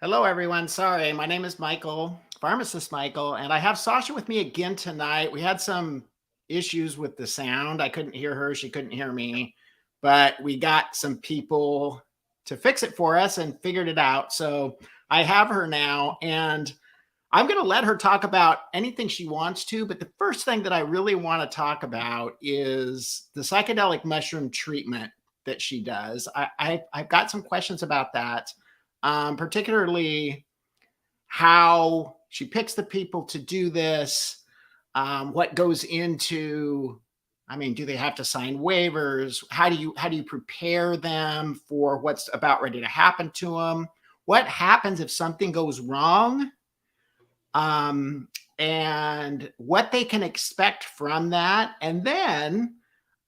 Hello, everyone. Sorry, my name is Michael, pharmacist Michael, and I have Sasha with me again tonight. We had some issues with the sound. I couldn't hear her, she couldn't hear me, but we got some people to fix it for us and figured it out. So I have her now, and I'm going to let her talk about anything she wants to. But the first thing that I really want to talk about is the psychedelic mushroom treatment that she does. I've got some questions about that, particularly how she picks the people to do this, what goes into. I mean, do they have to sign waivers? How do you prepare them for what's about ready to happen to them? What happens if something goes wrong? um, and what they can expect from that. And then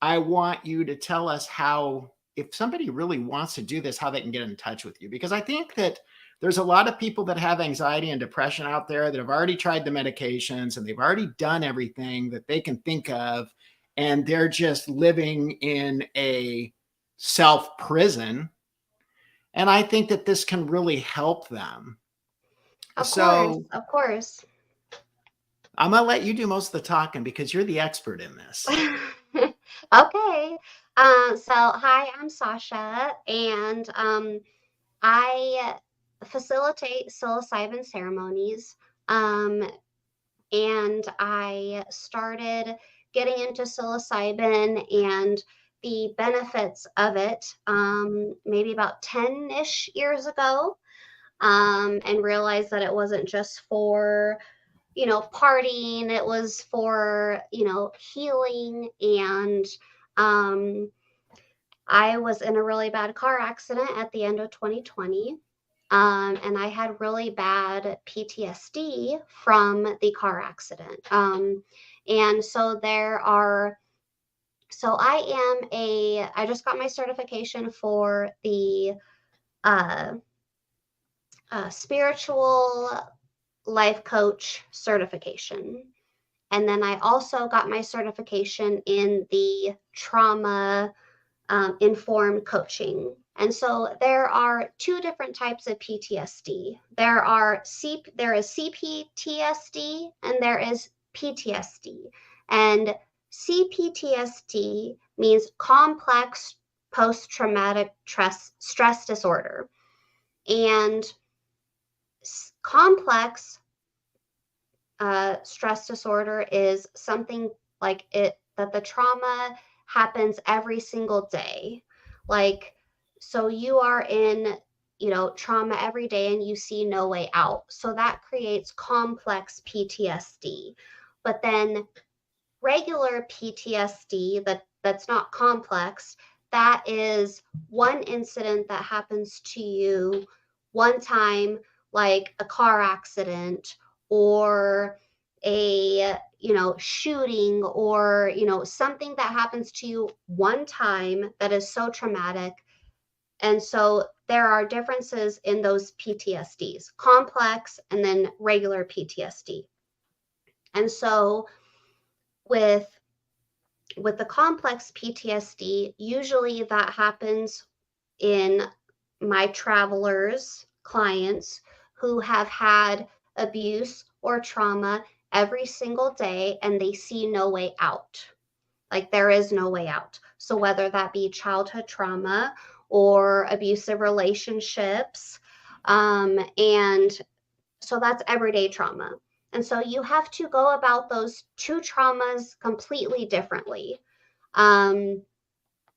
I want you to tell us how, if somebody really wants to do this, how they can get in touch with you. Because I think that there's a lot of people that have anxiety and depression out there that have already tried the medications and they've already done everything that they can think of. And they're just living in a self prison. And I think that this can really help them. Of course, So of course. I'm gonna let you do most of the talking because you're the expert in this. Okay. So hi, I'm Sasha, and I facilitate psilocybin ceremonies. Um, and I started getting into psilocybin and the benefits of it maybe about 10-ish years ago, and realized that it wasn't just for partying. It was for, healing. And um, I was in a really bad car accident at the end of 2020. And I had really bad PTSD from the car accident. And so I just got my certification for the uh, spiritual life coach certification. And then I also got my certification in the trauma informed coaching. And so there are two different types of PTSD. There is CPTSD and there is PTSD. And CPTSD means complex post traumatic stress disorder. And complex stress disorder is something like it that the trauma happens every single day. Like, so you are in, trauma every day and you see no way out. So that creates complex PTSD. But then regular PTSD that's not complex, that is one incident that happens to you one time, like a car accident or a shooting, or something that happens to you one time that is so traumatic. And so there are differences in those PTSDs, complex and then regular PTSD. And so with the complex PTSD, usually that happens in my travelers clients who have had abuse or trauma every single day and they see no way out. Like, there is no way out. So whether that be childhood trauma or abusive relationships, and so that's everyday trauma. And so you have to go about those two traumas completely differently. Um,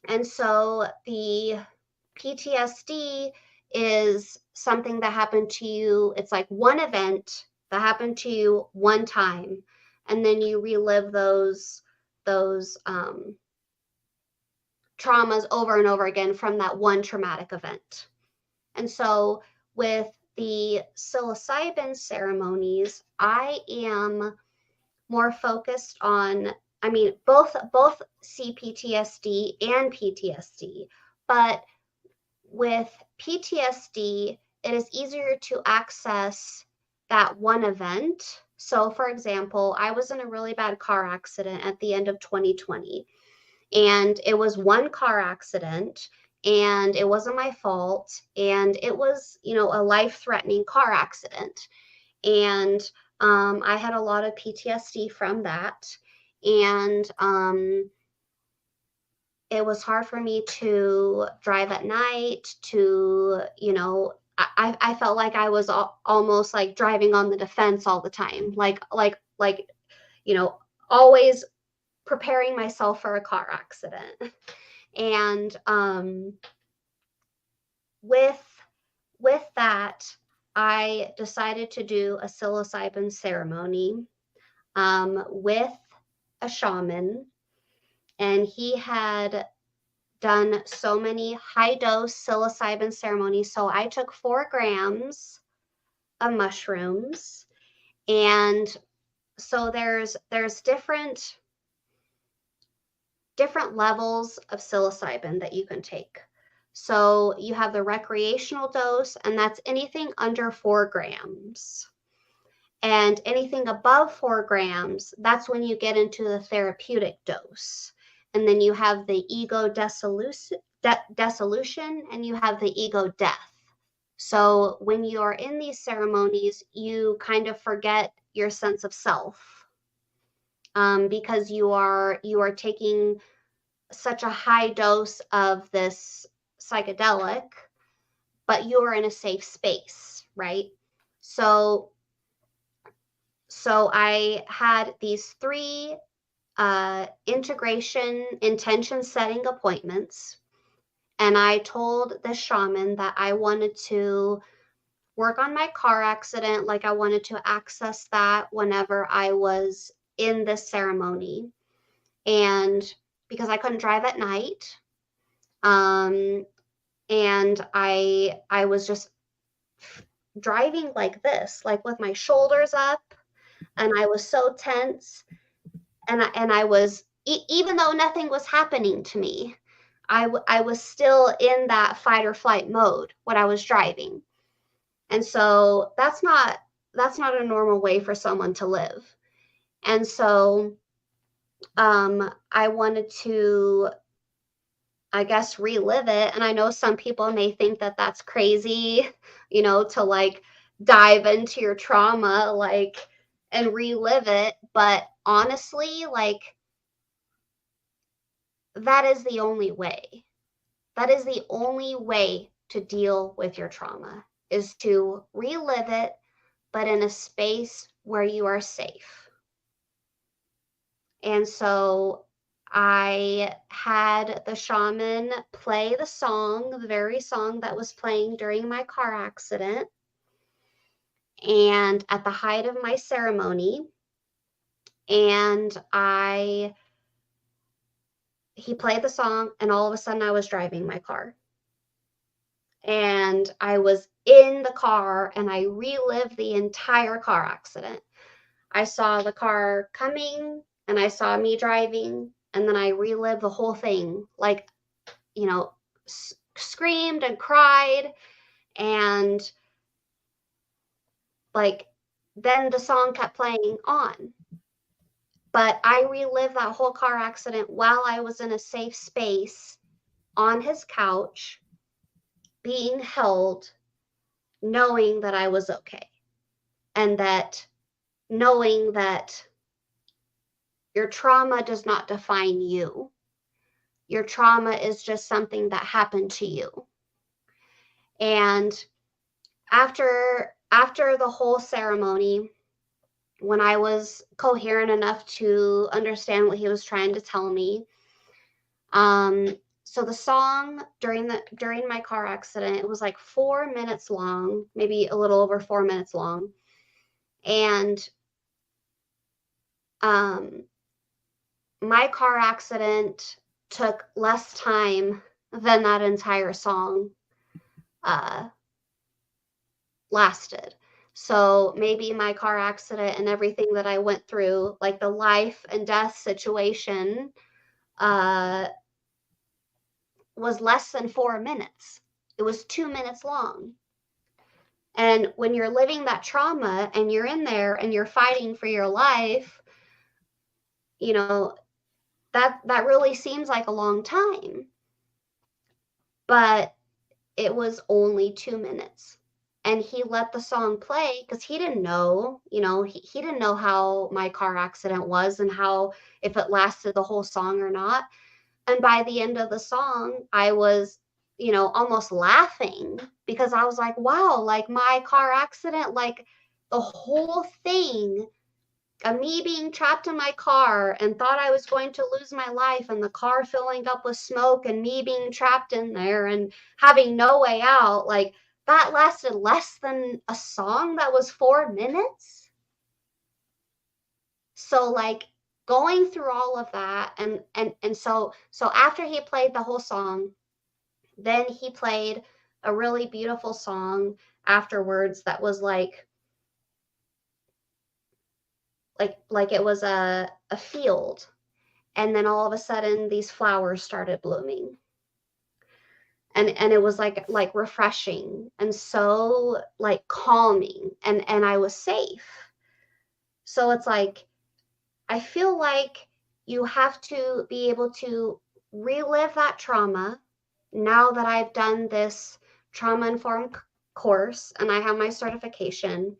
and so the PTSD is something that happened to you. It's like one event that happened to you one time, and then you relive those traumas over and over again from that one traumatic event. And so with the psilocybin ceremonies, I am more focused on, I mean, both CPTSD and PTSD, but with PTSD, it is easier to access that one event. So, for example, I was in a really bad car accident at the end of 2020, and it was one car accident. and it wasn't my fault. And it was, a life-threatening car accident. And I had a lot of PTSD from that. And it was hard for me to drive at night, to, I felt like I was almost like driving on the defense all the time, like, you know, always preparing myself for a car accident. And with that, I decided to do a psilocybin ceremony with a shaman, and he had done so many high dose psilocybin ceremonies. So I took 4 grams of mushrooms, and so there's different levels of psilocybin that you can take. So you have the recreational dose, and that's anything under 4 grams. And anything above 4 grams, that's when you get into the therapeutic dose. And then you have the ego dissolution, and you have the ego death. So when you are in these ceremonies, you kind of forget your sense of self, because you are taking such a high dose of this psychedelic, but you're in a safe space, right? So I had these 3 integration intention setting appointments, and I told the shaman that I wanted to work on my car accident, like I wanted to access that whenever I was in this ceremony. And because I couldn't drive at night, and I was just driving like this, like with my shoulders up, and I was so tense, and I was, even though nothing was happening to me, I was still in that fight or flight mode when I was driving. And so that's not a normal way for someone to live. And so I wanted to, I guess, relive it. And I know some people may think that that's crazy, to like dive into your trauma, like, and relive it. But honestly, like, that is the only way. That is the only way to deal with your trauma, is to relive it, but in a space where you are safe. And so I had the shaman play the song, the very song that was playing during my car accident. And at the height of my ceremony, and he played the song, and all of a sudden I was driving my car. And I was in the car, and I relived the entire car accident. I saw the car coming, and I saw me driving, and then I relived the whole thing, like, screamed and cried, and like, then the song kept playing on. But I relived that whole car accident while I was in a safe space on his couch, being held, knowing that I was okay, and that knowing that your trauma does not define you. Your trauma is just something that happened to you. And after the whole ceremony, when I was coherent enough to understand what he was trying to tell me, so the song during my car accident, it was like 4 minutes long, maybe a little over 4 minutes long. And my car accident took less time than that entire song lasted. So maybe my car accident and everything that I went through, like the life and death situation, was less than 4 minutes. It was 2 minutes long. And when you're living that trauma and you're in there and you're fighting for your life, that, that really seems like a long time. but it was only 2 minutes. And he let the song play because he didn't know, he didn't know how my car accident was and how, if it lasted the whole song or not. And by the end of the song, I was, almost laughing because I was like, wow, like my car accident, like the whole thing of me being trapped in my car and thought I was going to lose my life, and the car filling up with smoke and me being trapped in there and having no way out, like that lasted less than a song that was 4 minutes. So like going through all of that, and so after he played the whole song, then he played a really beautiful song afterwards that was like it was a field, and then all of a sudden these flowers started blooming, and it was like refreshing and so like calming, and I was safe. So it's like I feel like you have to be able to relive that trauma. Now that I've done this trauma informed course and I have my certification,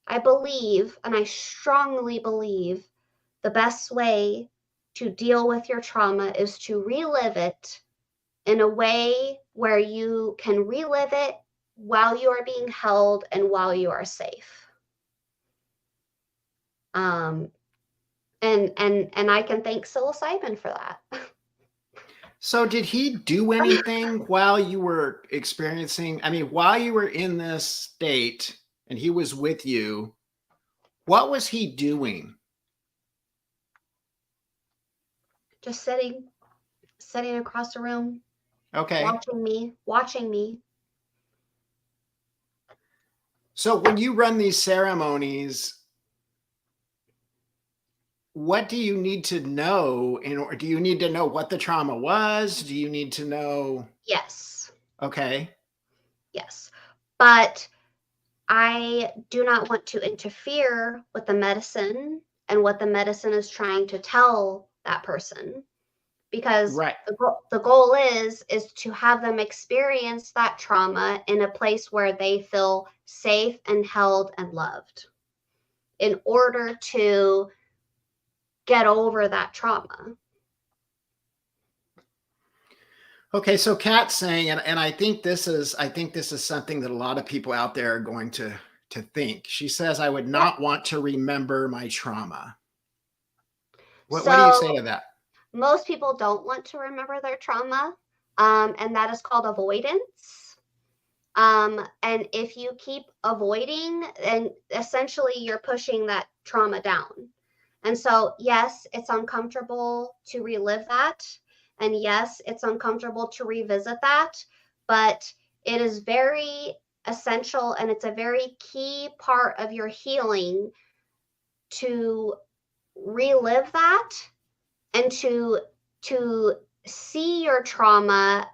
I believe, and I strongly believe, the best way to deal with your trauma is to relive it in a way where you can relive it while you are being held and while you are safe. Um, and I can thank psilocybin for that. So did he do anything while you were experiencing, I mean, while you were in this state and he was with you, what was he doing? Just sitting across the room, Okay. watching me. So when you run these ceremonies, what do you need to know or do you need to know what the trauma was? Do you need to know? Yes, Okay. yes. But I do not want to interfere with the medicine and what the medicine is trying to tell that person, because Right. the goal is to have them experience that trauma in a place where they feel safe and held and loved in order to get over that trauma. Okay, so Kat's saying, and I think this is something that a lot of people out there are going to think. She says, I would Yep. not want to remember my trauma. What do you say So to that? most people don't want to remember their trauma, and that is called avoidance. And if you keep avoiding, then essentially you're pushing that trauma down. And so, yes, it's uncomfortable to relive that. And yes, it's uncomfortable to revisit that. But it is very essential and it's a very key part of your healing to relive that and to see your trauma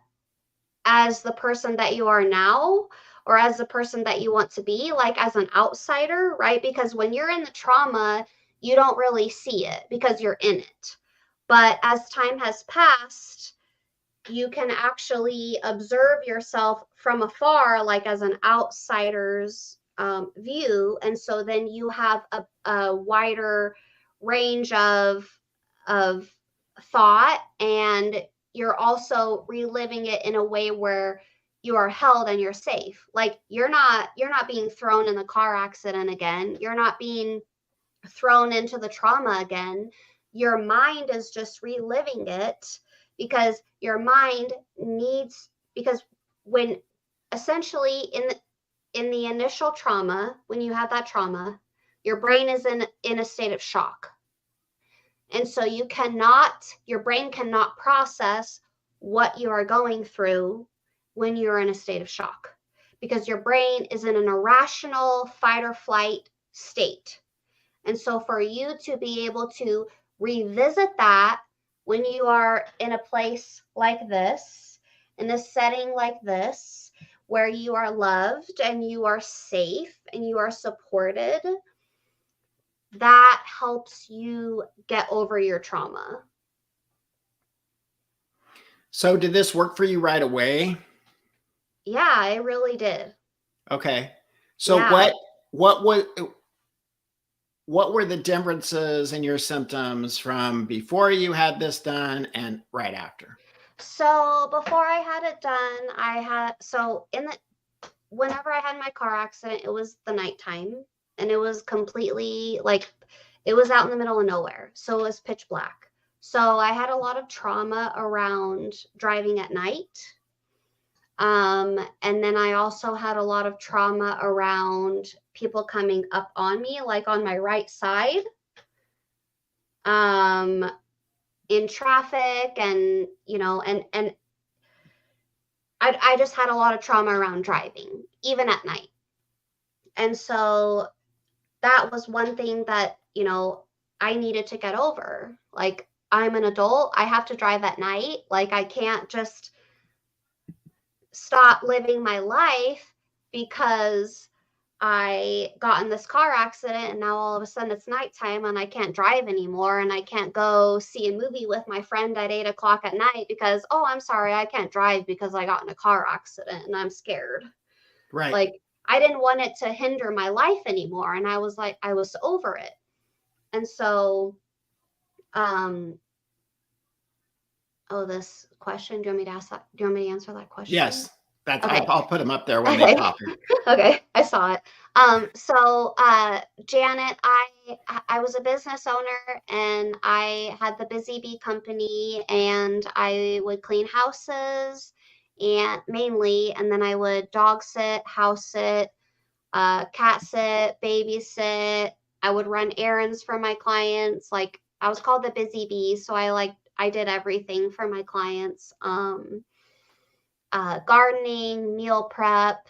as the person that you are now, or as the person that you want to be, like as an outsider, right? Because when you're in the trauma, you don't really see it because you're in it. But as time has passed, you can actually observe yourself from afar, like as an outsider's view. And so then you have a wider range of thought, and you're also reliving it in a way where you are held and you're safe. Like you're not being thrown in the car accident again. You're not being thrown into the trauma again. Your mind is just reliving it because your mind needs, because when essentially in the initial trauma, when you have that trauma, your brain is in a state of shock. And so your brain cannot process what you are going through when you're in a state of shock, because your brain is in an irrational fight or flight state. And so for you to be able to revisit that when you are in a place like this, in a setting like this, where you are loved and you are safe and you are supported, that helps you get over your trauma. So did this work for you right away? Yeah, it really did. Okay. So Yeah. what was what were the differences in your symptoms from before you had this done and right after? So before I had it done, whenever I had my car accident, it was the nighttime, and it was completely like it was out in the middle of nowhere. So it was pitch black. So I had a lot of trauma around driving at night. And then I also had a lot of trauma around people coming up on me, like on my right side, um, in traffic, and I just had a lot of trauma around driving, even at night. And so that was one thing that, I needed to get over. Like, I'm an adult, I have to drive at night. Like, I can't just stop living my life because I got in this car accident and now all of a sudden it's nighttime and I can't drive anymore and I can't go see a movie with my friend at 8 o'clock at night because, oh, I'm sorry, I can't drive because I got in a car accident and I'm scared. Right. Like, I didn't want it to hinder my life anymore. And I was like, I was over it. And so, um, oh, this question, do you want me to ask that? Do you want me to answer that question? Yes. That's Okay. I'll put them up there when they Okay. pop. Okay, I saw it. So Janet, I was a business owner and I had the Busy Bee company and I would clean houses and mainly, and then I would dog sit, house sit, cat sit, babysit. I would run errands for my clients. Like, I was called the Busy Bee, so I did everything for my clients. Gardening, meal prep,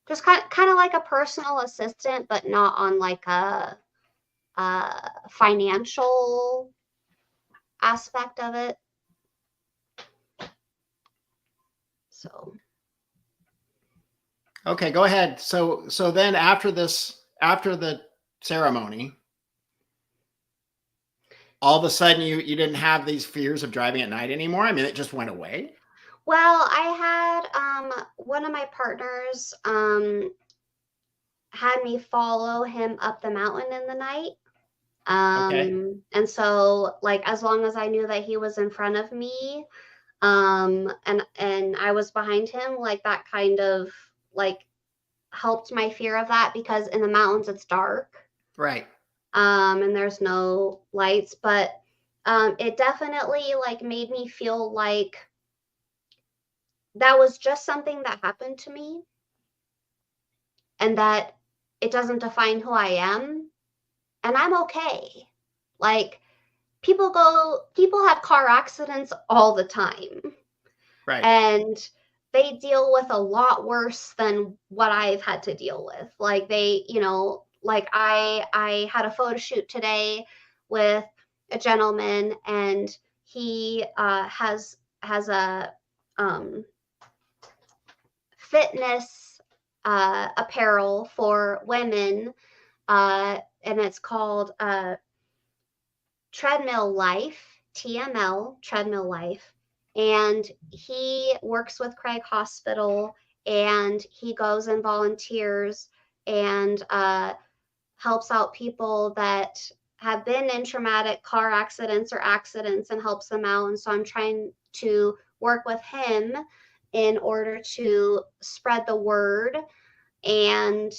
just kind of like a personal assistant, but not on like a financial aspect of it. So Okay, go ahead. So then after the ceremony, all of a sudden you didn't have these fears of driving at night anymore? I mean, it just went away? well, I had one of my partners had me follow him up the mountain in the night. Okay. And so, like, as long as I knew that he was in front of me, and I was behind him, like, that kind of like helped my fear of that, because in the mountains it's dark, Right. and there's no lights. But it definitely like made me feel like that was just something that happened to me, and that it doesn't define who I am, and I'm okay. Like, people have car accidents all the time, Right. and they deal with a lot worse than what I've had to deal with. Like, like I had a photo shoot today with a gentleman, and he has a um, fitness apparel for women, and it's called Treadmill Life, TML, Treadmill Life. And he works with Craig Hospital, and he goes and volunteers and helps out people that have been in traumatic car accidents or accidents and helps them out. And so I'm trying to work with him in order to spread the word and,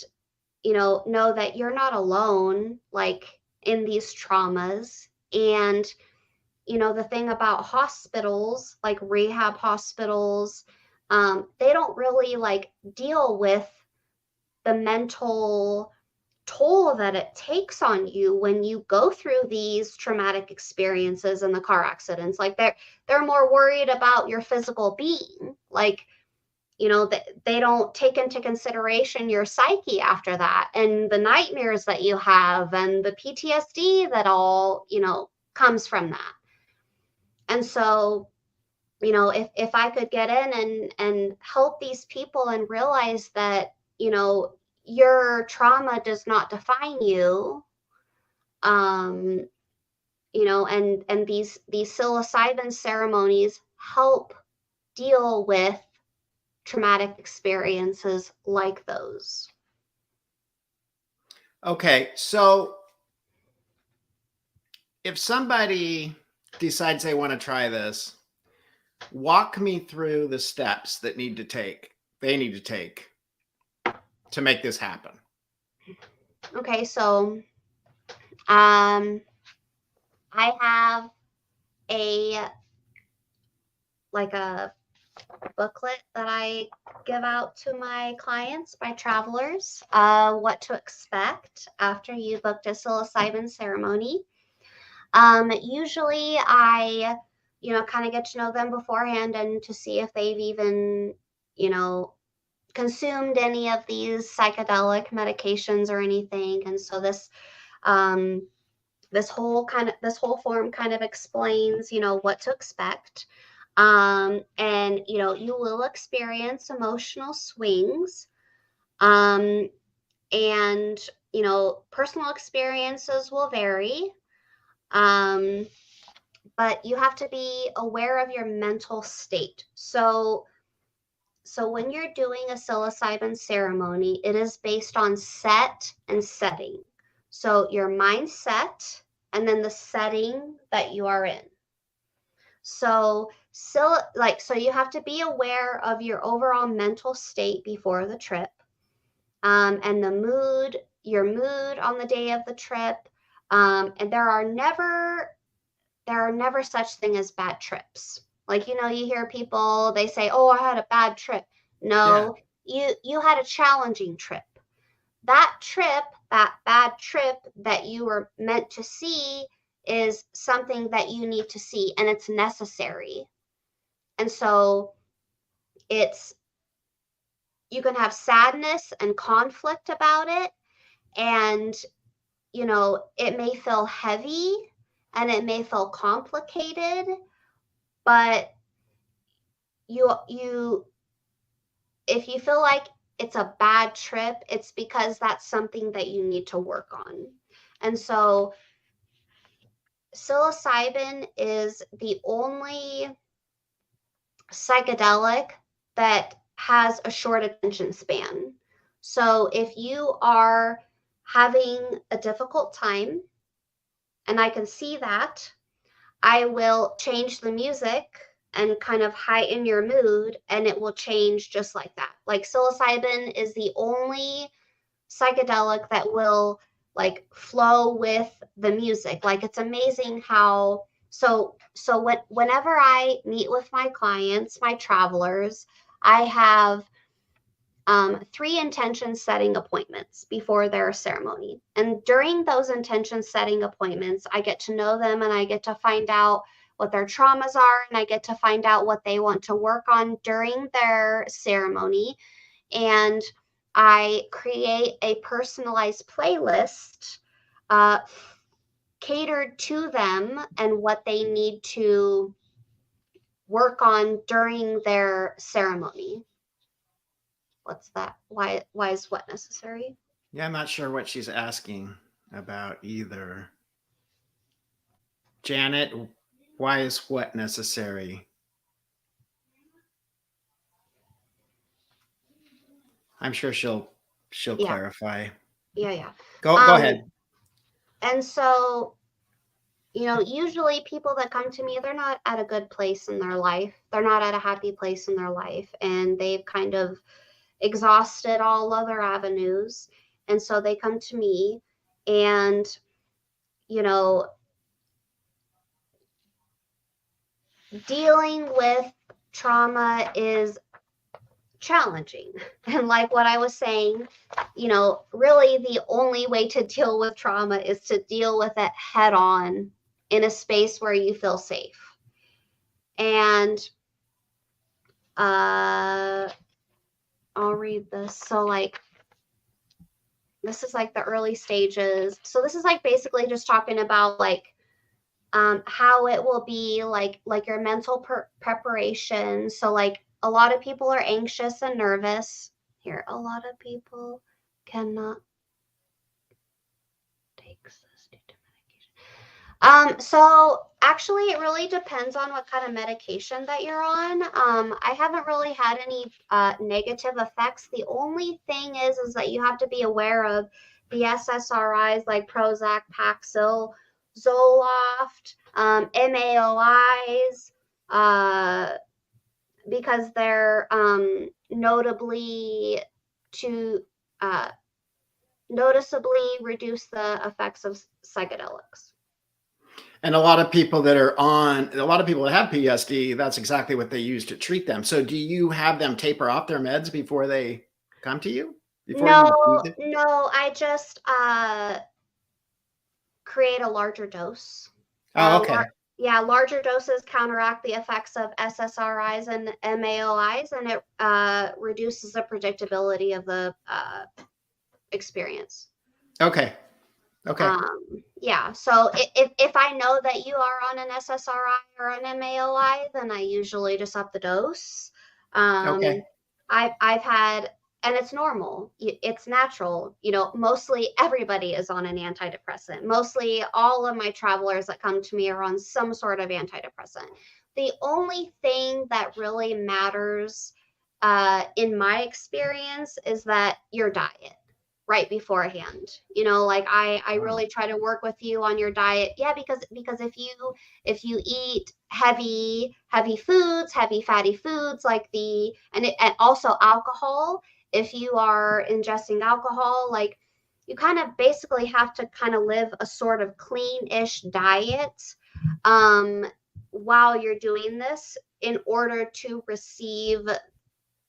know that you're not alone, like, in these traumas. And the thing about hospitals, like rehab hospitals, they don't really like deal with the mental toll that it takes on you when you go through these traumatic experiences and the car accidents. Like, they're more worried about your physical being. Like, they don't take into consideration your psyche after that, and the nightmares that you have, and the PTSD that all comes from that. And so, if I could get in and help these people and realize that, your trauma does not define you, and these psilocybin ceremonies help deal with traumatic experiences like those. Okay, so if somebody decides they want to try this, walk me through the steps that they need to take to make this happen. Okay, so I have a a booklet that I give out to my clients, my travelers, what to expect after you booked a psilocybin ceremony. Usually I, kind of get to know them beforehand and to see if they've even, consumed any of these psychedelic medications or anything. And so um, this whole form kind of explains, what to expect. And, you will experience emotional swings. Um, and, personal experiences will vary. Um, but you have to be aware of your mental state. So when you're doing a psilocybin ceremony, it is based on set and setting. So your mindset and then the setting that you are in. So you have to be aware of your overall mental state before the trip, and your mood on the day of the trip. And there are never such thing as bad trips. Like, you hear people, they say, "Oh, I had a bad trip." Yeah. No, you had a challenging trip. That bad trip that you were meant to see is something that you need to see, and it's necessary. And so it's you can have sadness and conflict about it, and it may feel heavy and it may feel complicated, but you if you feel like it's a bad trip, it's because that's something that you need to work on. And so psilocybin is the only psychedelic that has a short attention span. So if you are having a difficult time, and I can see that, I will change the music and kind of heighten your mood, and it will change just like that. Like, psilocybin is the only psychedelic that will flow with the music. Like, it's amazing how whenever I meet with my clients, my travelers, I have 3 intention setting appointments before their ceremony. And during those intention setting appointments, I get to know them and I get to find out what their traumas are, and I get to find out what they want to work on during their ceremony. And I create a personalized playlist catered to them and what they need to work on during their ceremony. What's that? Why is what necessary? Yeah, I'm not sure what she's asking about either. Janet, why is what necessary? I'm sure she'll Yeah, clarify. yeah. Go ahead. And so, usually people that come to me, they're not at a good place in their life. They're not at a happy place in their life, and they've kind of exhausted all other avenues. And so they come to me, and, dealing with trauma is challenging. And like what I was saying, really the only way to deal with trauma is to deal with it head on in a space where you feel safe. And I'll read this. So this is the early stages. So this is basically just talking about how it will be like your mental preparation. So a lot of people are anxious and nervous. Here, a lot of people cannot take this due to medication. So actually it really depends on what kind of medication that you're on. I haven't really had any negative effects. The only thing is that you have to be aware of the SSRIs like Prozac, Paxil, Zoloft, MAOIs, because they're to uh, noticeably reduce the effects of psychedelics. And a lot of people that have PTSD, that's exactly what they use to treat them. So do you have them taper off their meds before they come to you? Before No, you use it? no, I just create a larger dose. Oh, okay. Yeah, larger doses counteract the effects of SSRIs and MAOIs, and it reduces the predictability of the experience. Okay. Okay. Yeah, so if I know that you are on an SSRI or an MAOI, then I usually just up the dose. Okay. I've had, and it's normal, it's natural. Mostly everybody is on an antidepressant. Mostly all of my travelers that come to me are on some sort of antidepressant. The only thing that really matters, in my experience, is that your diet right beforehand. Like I Wow. really try to work with you on your diet. Yeah, because if you eat heavy foods, heavy fatty foods, like and also alcohol, if you are ingesting alcohol, like you kind of basically have to kind of live a sort of clean-ish diet um while you're doing this in order to receive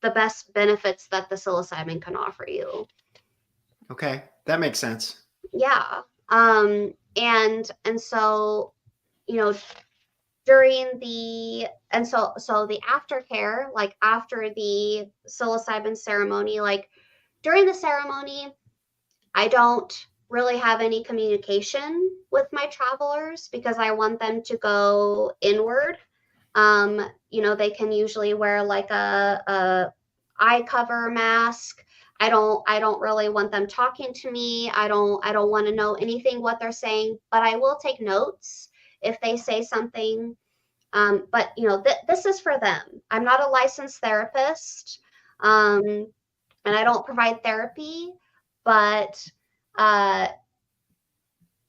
the best benefits that the psilocybin can offer you. Okay. That makes sense. Yeah. And so, you know, during the and so the aftercare, like after the psilocybin ceremony, like during the ceremony, I don't really have any communication with my travelers because I want them to go inward. They can usually wear like a eye cover mask. I don't really want them talking to me. I don't want to know anything what they're saying, but I will take notes if they say something. But this is for them. I'm not a licensed therapist, and I don't provide therapy, but uh,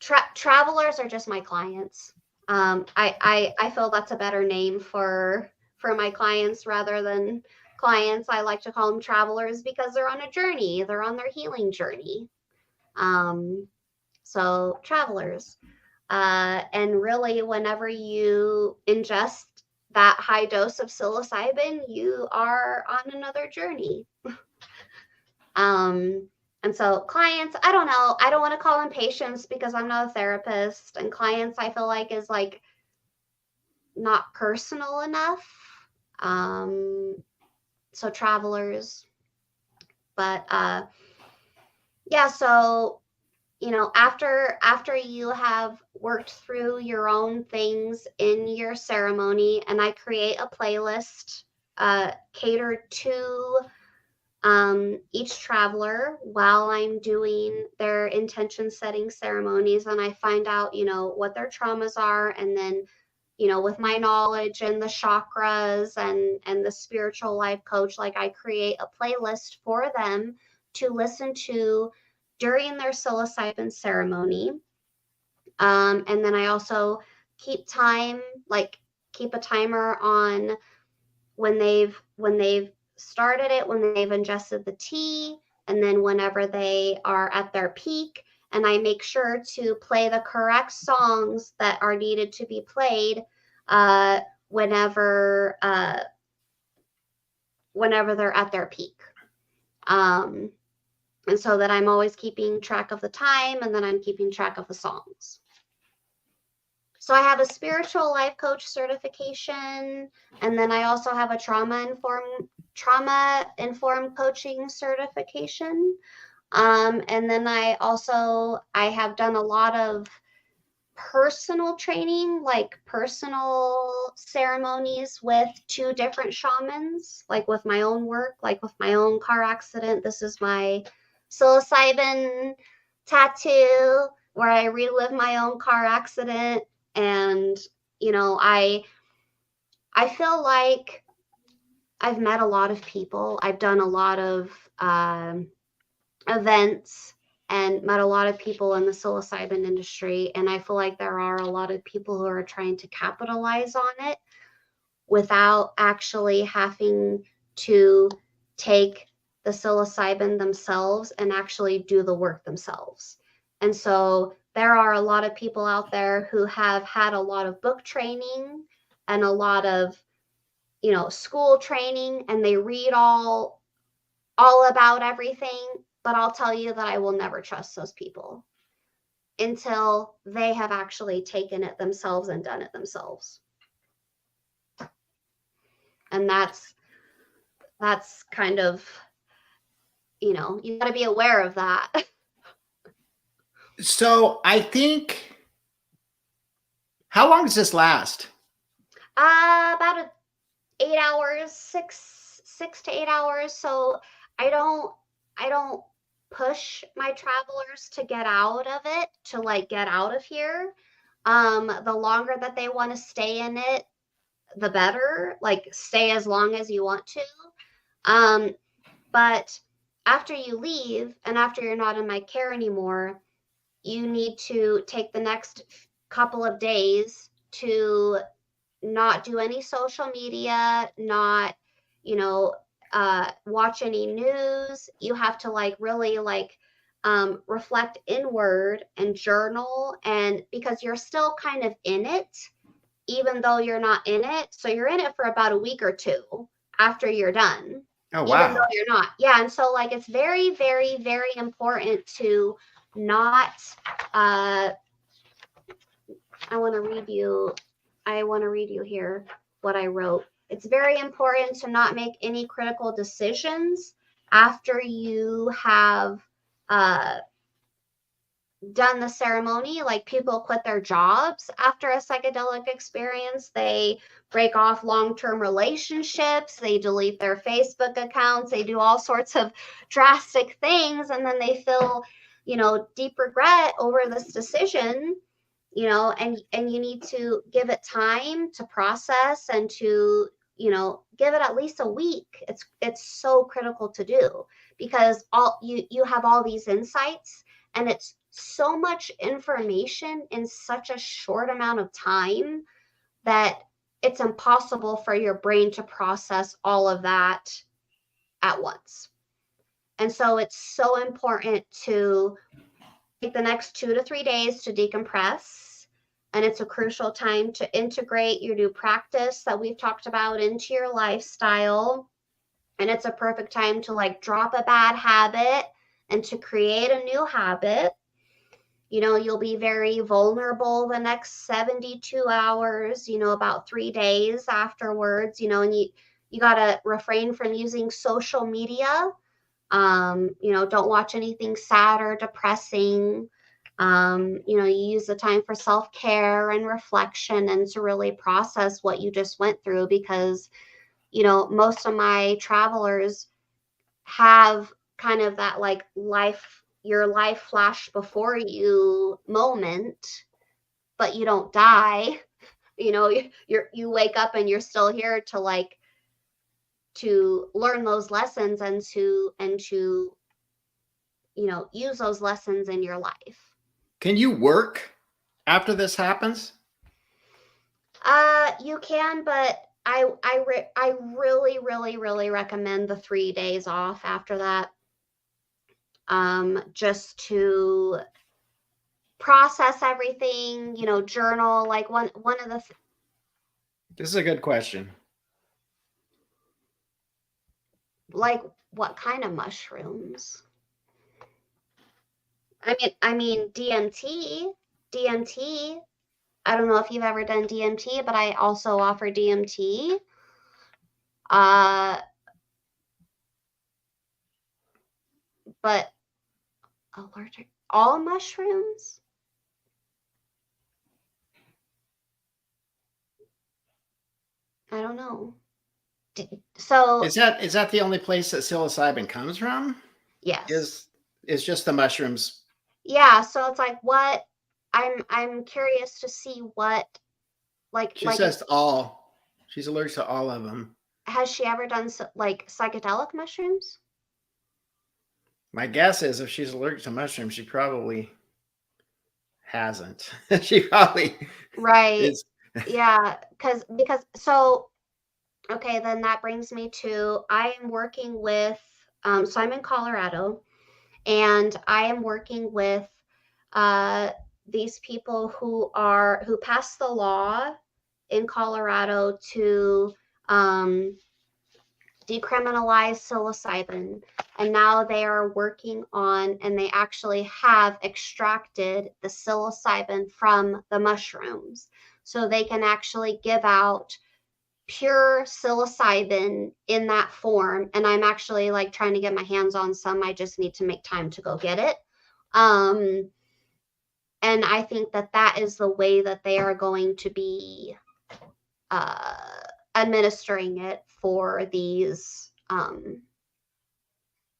travelers are just my clients. I feel that's a better name for my clients rather than clients. I like to call them travelers because they're on a journey. They're on their healing journey. Um, so travelers. And really, whenever you ingest that high dose of psilocybin, you are on another journey. Um, and so clients, I don't know. I don't want to call them patients because I'm not a therapist. And clients, I feel like, is like not personal enough. Um, so travelers. But yeah, so after you have worked through your own things in your ceremony, and I create a playlist catered to each traveler while I'm doing their intention setting ceremonies, and I find out, what their traumas are, and then, with my knowledge and the chakras and the spiritual life coach, like I create a playlist for them to listen to during their psilocybin ceremony. And then I also keep time, like keep a timer on when they've started it, when they've ingested the tea, and then whenever they are at their peak. And I make sure to play the correct songs that are needed to be played uh, whenever whenever they're at their peak. Um, and so that I'm always keeping track of the time, and then I'm keeping track of the songs. So I have a spiritual life coach certification, and then I also have a trauma informed coaching certification. And then I have done a lot of personal training, like personal ceremonies with 2 different shamans, like with my own work, like with my own car accident. This is my psilocybin tattoo. where I relive my own car accident. And, you know, I feel like I've met a lot of people. I've done a lot of events and met a lot of people in the psilocybin industry. And I feel like there are a lot of people who are trying to capitalize on it without actually having to take the psilocybin themselves and actually do the work themselves. And so there are a lot of people out there who have had a lot of book training and a lot of, you know, school training, and they read all about everything, but I'll tell you that I will never trust those people until they have actually taken it themselves and done it themselves. And that's kind of, you know, you got to be aware of that. So I think, how long does this last? About 8 hours, 6 to 8 hours. So I don't push my travelers to get out of it, to like get out of here. The longer that they want to stay in it, the better. Like, stay as long as you want to. But after you leave and after you're not in my care anymore, you need to take the next couple of days to not do any social media, not, you know, watch any news. You have to like really like reflect inward and journal, and because you're still kind of in it, even though you're not in it. So you're in it for about a week or two after you're done, Oh, even though wow. you're not. Yeah. And so like it's very, very, very important to not I want to read you here what I wrote. It's very important to not make any critical decisions after you have uh, done the ceremony. Like, people quit their jobs after a psychedelic experience. They break off long-term relationships. They delete their Facebook accounts. They do all sorts of drastic things. And then they feel, you know, deep regret over this decision, you know, and you need to give it time to process and to, you know, give it at least a week. It's so critical to do, because all you have all these insights, and it's so much information in such a short amount of time that it's impossible for your brain to process all of that at once. And so it's so important to take the next 2 to 3 days to decompress. And it's a crucial time to integrate your new practice that we've talked about into your lifestyle. And it's a perfect time to like drop a bad habit and to create a new habit. You know, you'll be very vulnerable the next 72 hours, you know, about 3 days afterwards, you know, and you got to refrain from using social media. You know, don't watch anything sad or depressing. You know, you use the time for self-care and reflection and to really process what you just went through, because, you know, most of my travelers have kind of that like your life flash before you moment, but you don't die. You know, you wake up and you're still here to like to learn those lessons and to you know, use those lessons in your life. Can you work after this happens? You can, but I really, really, really recommend the 3 days off after that. Just to process everything, you know, journal. Like one of the This is a good question. like, what kind of mushrooms? I mean DMT. I don't know if you've ever done DMT, but I also offer DMT. But allergic, all mushrooms? I don't know. So Is that the only place that psilocybin comes from? yes, Is just the mushrooms Yeah, so it's like what I'm curious to see what She like if says all. She's allergic to all of them. has she ever done like psychedelic mushrooms? My guess is if she's allergic to mushrooms, she probably hasn't. She probably Right. is. Yeah, because so okay, then that brings me to I am working with so I'm in Colorado and I am working with uh these people who passed the law in Colorado to um decriminalize psilocybin. And now they are working on, and they actually have extracted the psilocybin from the mushrooms. So they can actually give out pure psilocybin in that form. And I'm actually like trying to get my hands on some. I just need to make time to go get it. Um, and I think that that is the way that they are going to be uh, administering it for these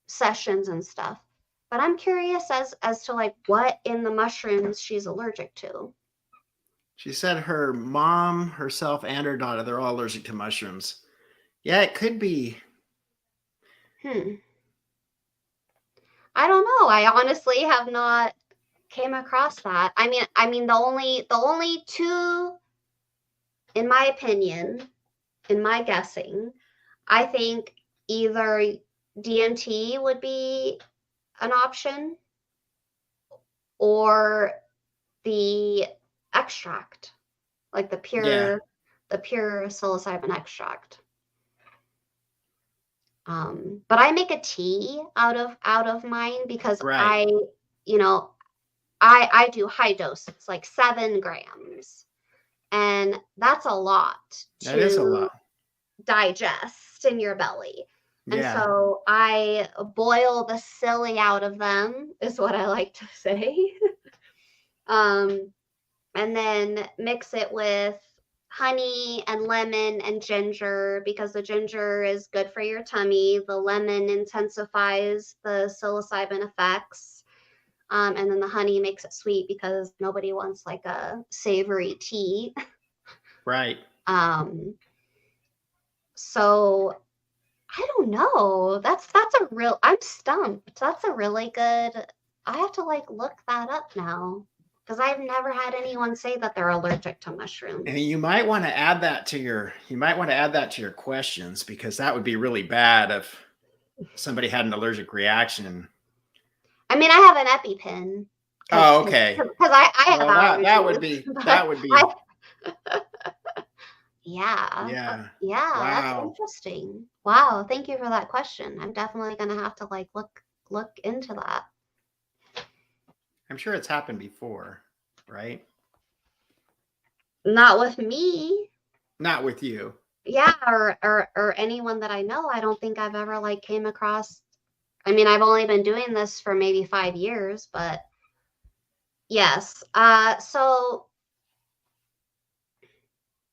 sessions and stuff. But I'm curious as to like what in the mushrooms she's allergic to. She said her mom, herself, and her daughter, they're all allergic to mushrooms. Yeah, it could be. Hmm. I don't know. I honestly have not came across that. I mean the only two, in my opinion, in my guessing, I think either DMT would be an option or the extract, like Yeah, the pure psilocybin extract. But I make a tea out of mine because right. you know, I do high doses, like 7 grams, and that's a lot That is a to lot. digest in your belly. And Yeah, so I boil the silly out of them, is what I like to say. um, and then mix it with honey and lemon and ginger because the ginger is good for your tummy. The lemon intensifies the psilocybin effects. And then the honey makes it sweet because nobody wants like a savory tea. right. Um, so I don't know. That's a real I'm stumped. That's a really good I have to like look that up now because I've never had anyone say that they're allergic to And mushrooms. you might want to add that to your questions because that would be really bad if somebody had an allergic reaction. I mean, I have an EpiPen because Oh, because okay. because I have Well, that would allergies, be but I yeah, yeah. yeah, that's Wow. interesting. Wow, thank you for that question. I'm definitely gonna have to like look into that. I'm sure it's happened before, right? Not with me. Not with you. Yeah, or anyone that I know. I don't think I've ever like came across. I mean, I've only been doing this for maybe 5 years, but yes. So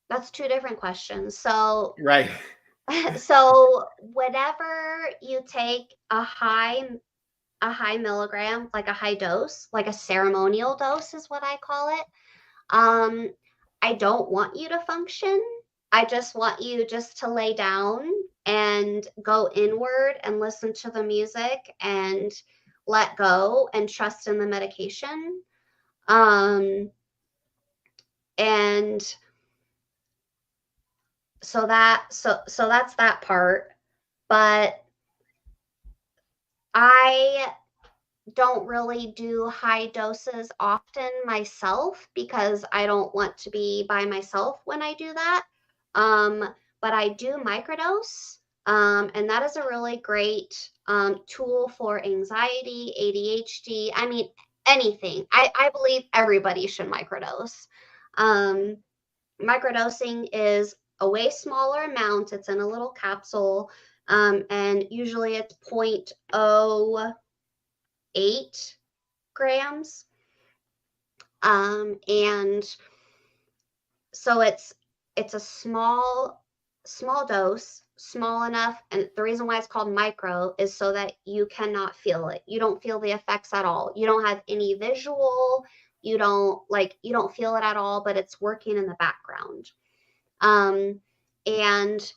that's two different questions. So Right. so whenever you take a high milligram, like a high dose, like a ceremonial dose is what I call it. Um, I don't want you to function. I just want you just to lay down and go inward and listen to the music and let go and trust in the medication. Um, and so that's that part. But I don't really do high doses often myself because I don't want to be by myself when I do that. But I do microdose, and that is a really great tool for anxiety, ADHD. I mean, anything. I believe everybody should microdose. Um, Microdosing is a way smaller amount, it's in a little capsule, and usually it's 0.08 grams. And so it's a small dose. small enough, and the reason why it's called micro is so that you cannot feel it. You don't feel the effects at all. You don't have any visual, you don't feel it at all, but it's working in the background. And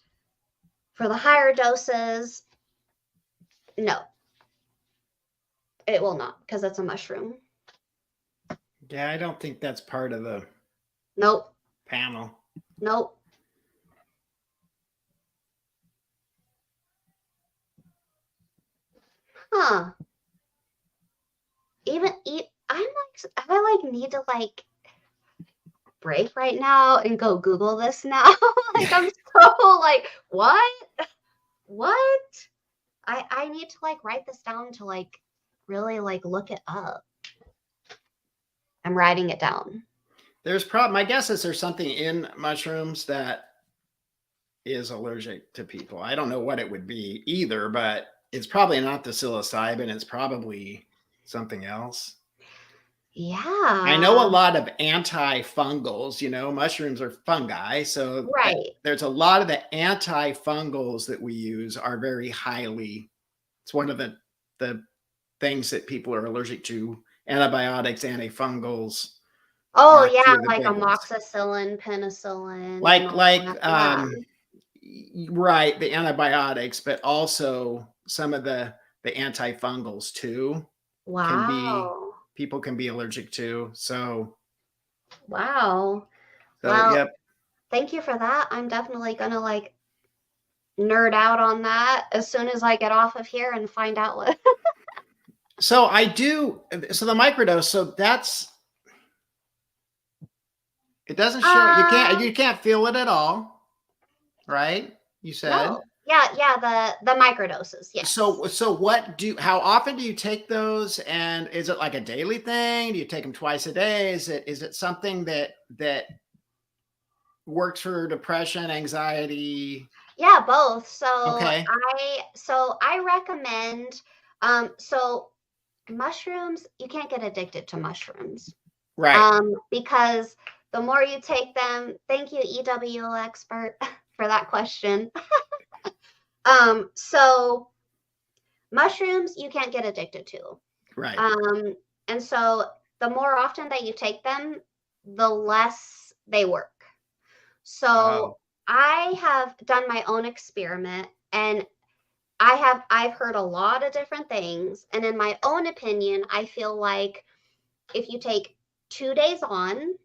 for the higher doses, no, it will not, because it's a mushroom. Yeah, I don't think that's part of the Nope. panel. Nope. Huh. I need to break right now and go Google this now. I'm so what? I need to write this down to really look it up. I'm writing it down. My guess is there's something in mushrooms that is allergic to people. I don't know what it would be either, but it's probably not the psilocybin. It's probably something else. Yeah. I know a lot of antifungals, mushrooms are fungi. So Right. there's a lot of the antifungals that we use are very highly, it's one of the things that people are allergic to: antibiotics, antifungals. Oh yeah, like amoxicillin, penicillin, right, the antibiotics, but also some of the antifungals too. Wow. People can be allergic to. So wow. Well, yep. Thank you for that. I'm definitely gonna nerd out on that as soon as I get off of here and find out what. So I do. So the microdose. So that's. It doesn't show. You can't feel it at all, right? You said. No. Yeah. The microdoses. Yes. So how often do you take those? And is it like a daily thing? Do you take them twice a day? Is it something that works for depression, anxiety? Yeah, both. So okay. I recommend so mushrooms, you can't get addicted to mushrooms. Right. Because the more you take them, thank you, EWL expert, for that question. So mushrooms you can't get addicted to. Right. And so the more often that you take them, the less they work. So I have done my own experiment, and I've heard a lot of different things. And in my own opinion, I feel like if you take 2 days on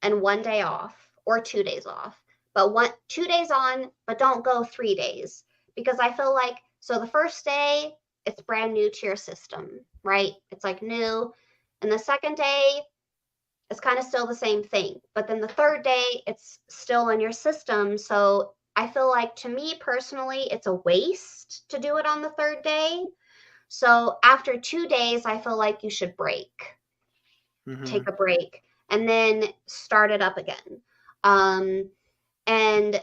and 1 day off, or 2 days off, but 2 days on, but don't go 3 days, because I feel like, so the first day, it's brand new to your system, right? It's new. And the second day, it's kind of still the same thing. But then the third day, it's still in your system. So I feel like, to me personally, it's a waste to do it on the third day. So after 2 days, I feel like you should break. Mm-hmm. Take a break and then start it up again. And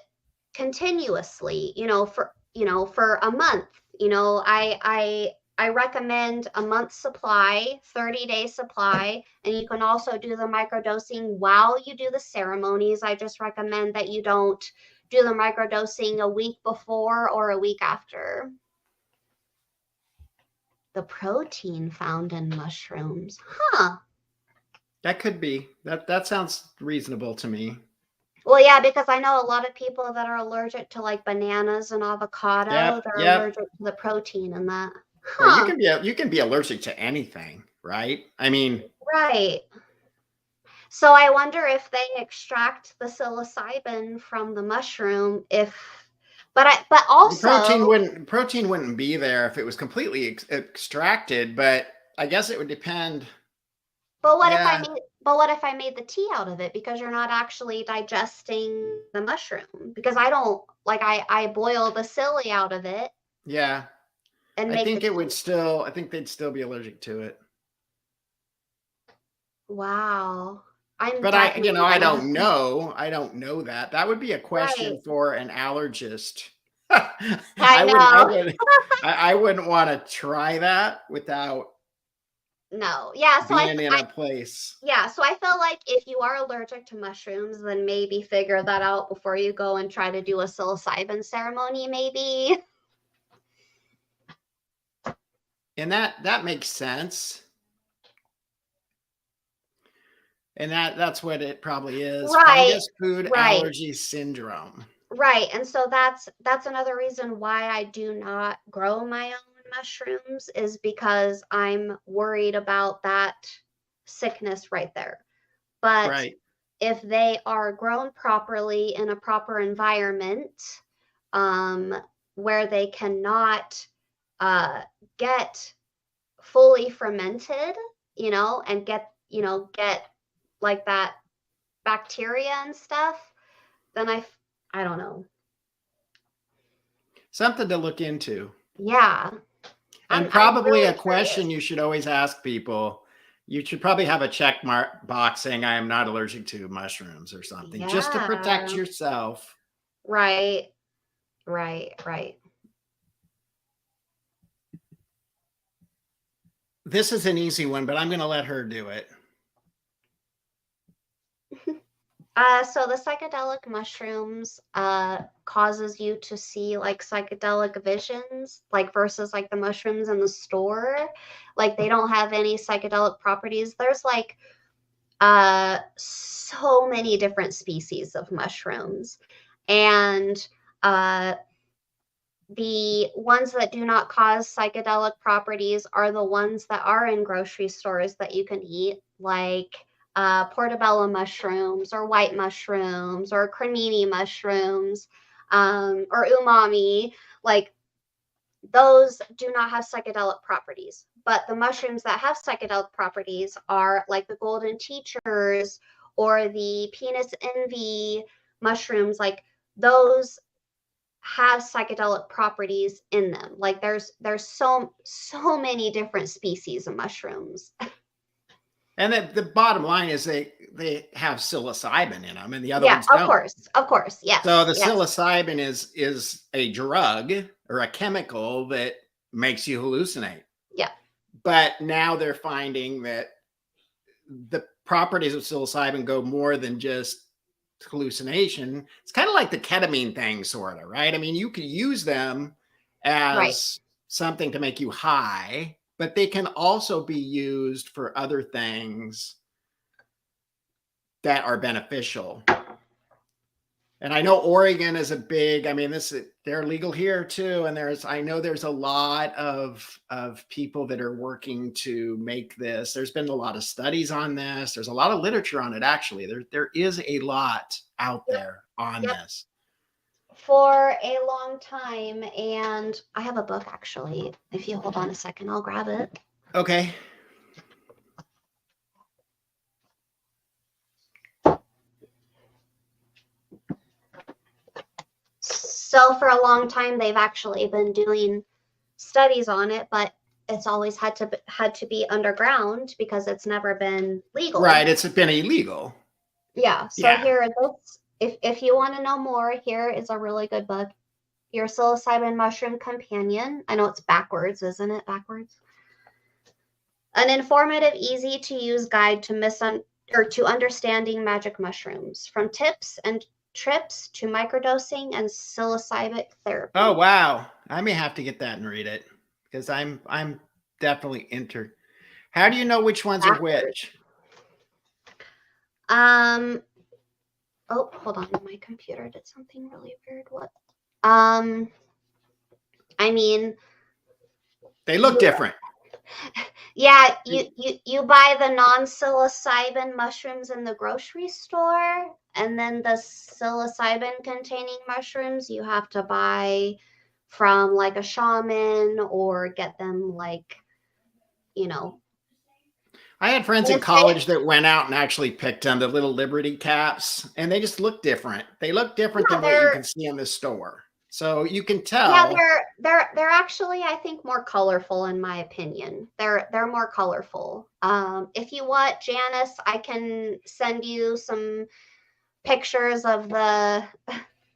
continuously, for a month, I recommend a month's supply, 30-day supply, and you can also do the microdosing while you do the ceremonies. I just recommend that you don't do the microdosing a week before or a week after. The protein found in mushrooms. Huh. That could be. That sounds reasonable to me. Well, yeah, because I know a lot of people that are allergic to bananas and avocado. Yep, they're allergic to the protein in that. Huh. Well, you can be allergic to anything, right? I mean, right. So I wonder if they extract the psilocybin from the mushroom. But also protein wouldn't be there if it was completely extracted. But I guess it would depend. But what if I made the tea out of it, because you're not actually digesting the mushroom? Because I don't I boil the psylli out of it. Yeah. And I think they'd still be allergic to it. Wow. I don't know. I don't know that. That would be a question for an allergist. I wouldn't want to try that without no. Yeah, so being in a place. yeah, so I feel like if you are allergic to mushrooms, then maybe figure that out before you go and try to do a psilocybin ceremony, maybe. And that makes sense. And that's what it probably is. Right, Fungus food right, allergy syndrome. right. And so that's another reason why I do not grow my own mushrooms, is because I'm worried about that sickness right there. But Right. if they are grown properly in a proper environment, um, where they cannot uh, get fully fermented, and get like that bacteria and stuff, then I don't know. Something to look into. Yeah, And I'm probably really a curious. question you should always ask people. You should probably have a check mark box saying I am not allergic to mushrooms or something, just to protect Yeah, yourself. right, right. This is an easy one, but I'm going to let her do it. So the psychedelic mushrooms causes you to see like psychedelic visions, like versus like the mushrooms in the store. Like they don't have any psychedelic properties. There's like so many different species of mushrooms. And the ones that do not cause psychedelic properties are the ones that are in grocery stores that you can eat, like portobello mushrooms or white mushrooms or cremini mushrooms, or umami. Like those do not have psychedelic properties. But the mushrooms that have psychedelic properties are like the golden teachers or the penis envy mushrooms. Like those have psychedelic properties in them. Like there's so many different species of mushrooms. And the bottom line is they have psilocybin in them, and the other Yeah, ones don't. of course, So yes, the yes, psilocybin is a drug or a chemical that makes you hallucinate. yeah, But now they're finding that the properties of psilocybin go more than just hallucination. It's kind of like the ketamine thing, sort of, right? I mean, you could use them right. as something to make you high, but they can also be used for other things that are beneficial. And I know Oregon is a big, I mean, they're legal here too. And I know there's a lot of people that are working to make this. There's been a lot of studies on this. There's a lot of literature on it, actually. There is a lot out Yep, there on yep. this. For a long time, and I have a book actually. If you hold on a second, I'll grab it. Okay. So for a long time, they've actually been doing studies on it, but it's always had to be underground because it's never been legal. Right. It's been illegal. Yeah. So Yeah. here, if you want to know more, here is a really good book. Your Psilocybin Mushroom Companion. I know it's backwards, isn't it? Backwards. An informative, easy to use guide to understanding magic mushrooms, from tips and trips to microdosing and psilocybin therapy. Oh, wow. I may have to get that and read it because I'm definitely How do you know which ones are Backwards. which? Oh, hold on. My computer did something really weird. What? I mean, They look different. yeah, you buy the non-psilocybin mushrooms in the grocery store, and then the psilocybin containing mushrooms you have to buy from like a shaman or get them like, I had friends in gifted. college that went out and actually picked the little Liberty caps, and they just look different. They look different Yeah, than what you can see in the store. So you can yeah, tell. they're actually, I think, more colorful in my opinion. They're more colorful. If you want, Janice, I can send you some pictures of the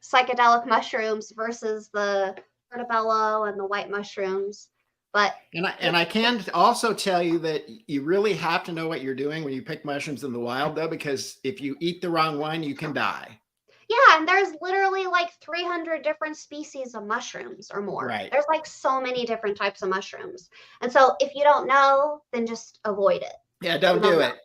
psychedelic mushrooms versus the portobello and the white mushrooms. But And I can also tell you that you really have to know what you're doing when you pick mushrooms in the wild, though, because if you eat the wrong one, you can die. yeah, and there's literally like 300 different species of mushrooms or more. Right. There's like so many different types of mushrooms. And so if you don't know, then just avoid it. Yeah, You don't don't do know. it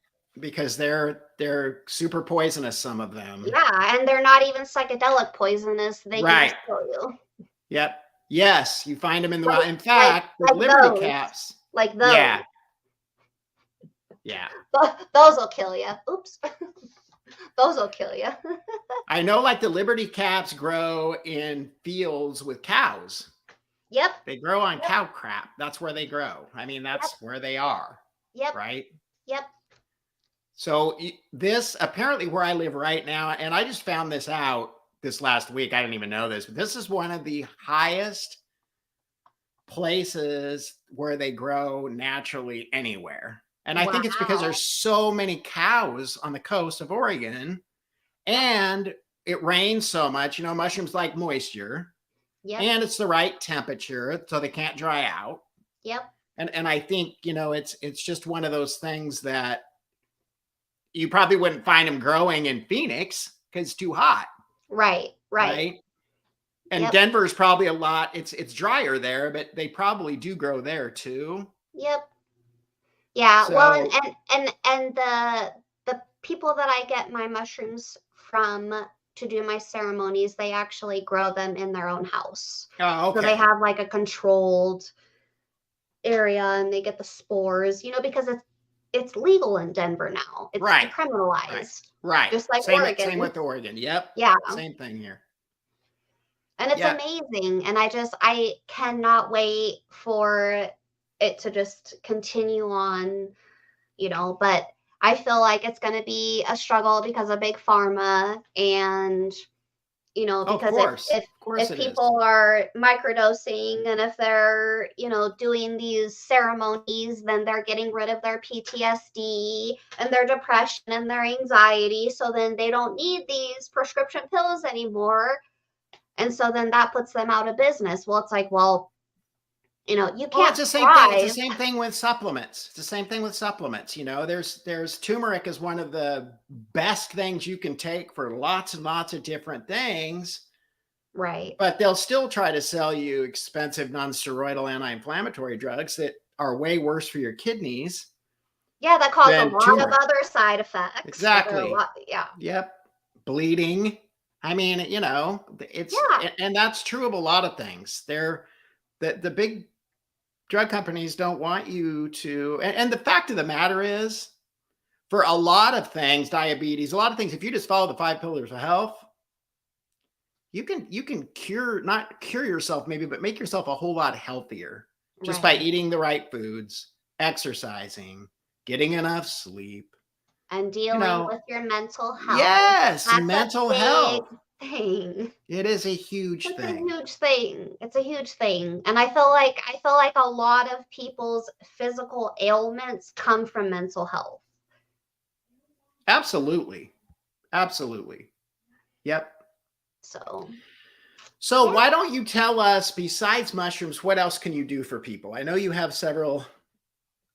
because they're super poisonous, some of them. Yeah, and they're not even psychedelic poisonous. They can Right. just kill you. Yep. Yes, you find them in the Like wild. In fact, the like Liberty those. caps. Like those. Yeah. Yeah. Those will kill you. Oops. Those will kill you. I know, like the Liberty caps grow in fields with cows. Yep. They grow on Yep. cow crap. That's where they grow. I mean, that's where they are. Yep. Right. Yep. So this apparently where I live right now, and I just found this out this last week. I didn't even know this, but this is one of the highest places where they grow naturally anywhere. And I think it's because there's so many cows on the coast of Oregon and it rains so much. Mushrooms like moisture. Yep. And it's the right temperature so they can't dry out. Yep. And I think, it's just one of those things that you probably wouldn't find them growing in Phoenix because it's too hot. Right. Right. And Yep. Denver's probably a lot. It's drier there, but they probably do grow there too. Yep. Yeah. So, well, and the people that I get my mushrooms from to do my ceremonies, they actually grow them in their own house. oh, okay. So they have like a controlled area and they get the spores, because it's legal in Denver now. It's Right. decriminalized. Right. Just like same, Oregon. Same with Oregon. Yep. Yeah. Same thing here. And it's amazing. And I cannot wait for it to just continue on, but I feel like it's going to be a struggle because of big pharma and, because if people are microdosing and if they're, doing these ceremonies, then they're getting rid of their PTSD and their depression and their anxiety. So then they don't need these prescription pills anymore. And so then that puts them out of business. Well, it's like, you can't. It's the same thing. It's the same thing with supplements. It's the same thing with supplements. There's turmeric is one of the best things you can take for lots and lots of different things. Right. But they'll still try to sell you expensive non-steroidal anti-inflammatory drugs that are way worse for your kidneys. Yeah, that cause a lot of other side effects. Exactly. Yeah. Yep. Bleeding. I mean, it's and that's true of a lot of things. The big drug companies don't want you to, and the fact of the matter is, for a lot of things, diabetes, a lot of things, if you just follow the 5 pillars of health, you can not cure yourself maybe, but make yourself a whole lot healthier just by eating the right foods, exercising, getting enough sleep. And dealing with your mental health. Yes, that's mental a big health. Thing. It is a huge thing. It's a huge thing. And I feel like a lot of people's physical ailments come from mental health. Absolutely. Absolutely. Yep. So why don't you tell us, besides mushrooms, what else can you do for people? I know you have several.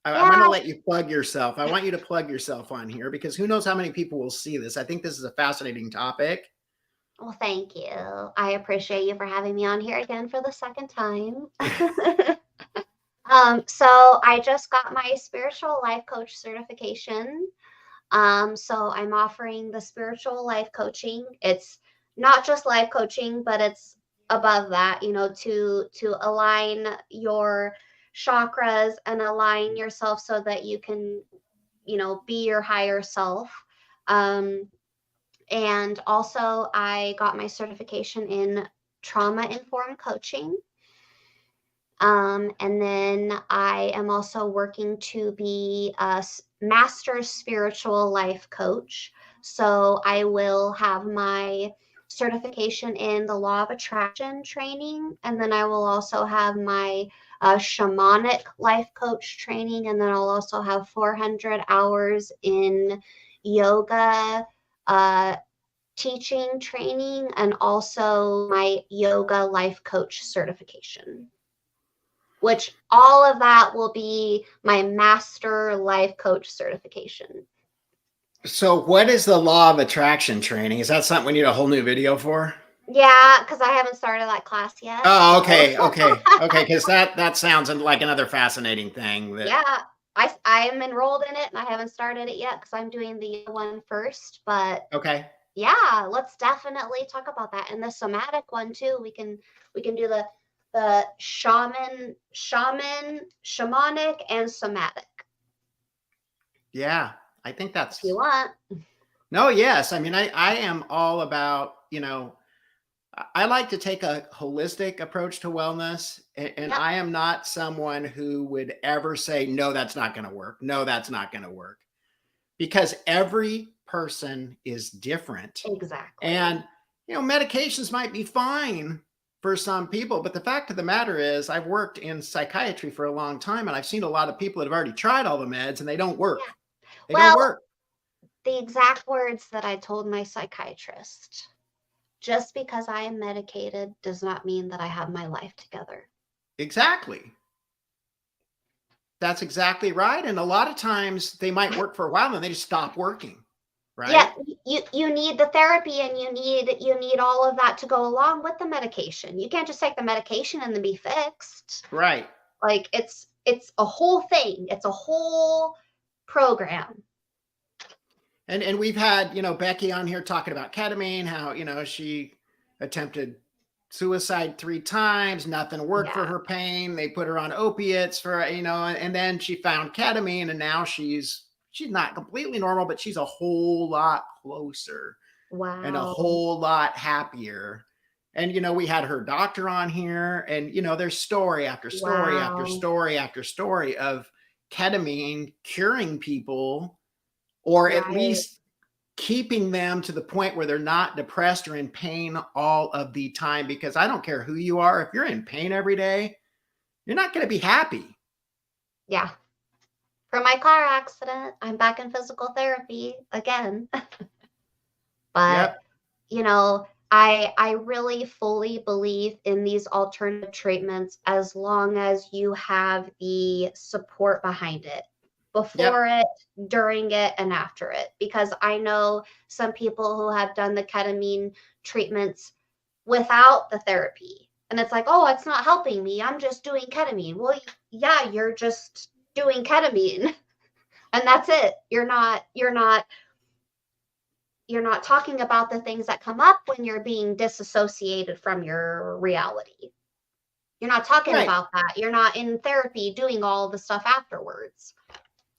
I'm going to let you plug yourself. I want you to plug yourself on here because who knows how many people will see this. I think this is a fascinating topic. Well, thank you. I appreciate you for having me on here again for the second time. So I just got my spiritual life coach certification. So I'm offering the spiritual life coaching. It's not just life coaching, but it's above that, to align your chakras and align yourself so that you can, be your higher self. And also I got my certification in trauma-informed coaching. And then I am also working to be a master spiritual life coach. So I will have my certification in the law of attraction training. And then I will also have my shamanic life coach training. And then I'll also have 400 hours in yoga teaching training and also my yoga life coach certification. which all of that will be my master life coach certification. So what is the law of attraction training? Is that something we need a whole new video for? Yeah, because I haven't started that class yet. Oh, So okay. Because that sounds like another fascinating thing. That yeah, I am enrolled in it and I haven't started it yet because I'm doing the one first. But okay, yeah, let's definitely talk about that. And the somatic one too. We can do the shamanic and somatic yeah, I think if you that's want. no, yes. I mean, I am all about I like to take a holistic approach to wellness, and Yep, I am not someone who would ever say no, that's not going to work. No, that's not going to work because every person is different. exactly. And, medications might be fine for some people, but the fact of the matter is, I've worked in psychiatry for a long time and I've seen a lot of people that have already tried all the meds and they don't work. Yeah. They don't Well, work. the exact words that I told my psychiatrist. Just because I am medicated does not mean that I have my life together. Exactly. That's exactly right. And a lot of times they might work for a while and they just stop working. Yeah, Right. you need the therapy and you need all of that to go along with the medication. You can't just take the medication and then be fixed. Right. Like it's a whole thing. It's a whole program. And we've had, Becky on here talking about ketamine, how, she attempted suicide 3 times, nothing worked for Yeah. her pain. They put her on opiates for, and then she found ketamine and now she's not completely normal, but she's a whole lot closer and a Wow. whole lot happier. And we had her doctor on here and there's story after story after Wow. story after story of ketamine curing people or at Right. least keeping them to the point where they're not depressed or in pain all of the time. Because I don't care who you are, if you're in pain every day, you're not going to be happy. Yeah. From my car accident, I'm back in physical therapy again. But Yep. I really fully believe in these alternative treatments as long as you have the support behind it, Yep. before it, during it, and after it. Because I know some people who have done the ketamine treatments without the therapy. And it's like, oh, it's not helping me. I'm just doing ketamine. Well, yeah, you're just doing ketamine. And that's it. You're not talking about the things that come up when you're being disassociated from your reality. You're not talking Right. about that. You're not in therapy doing all the stuff afterwards.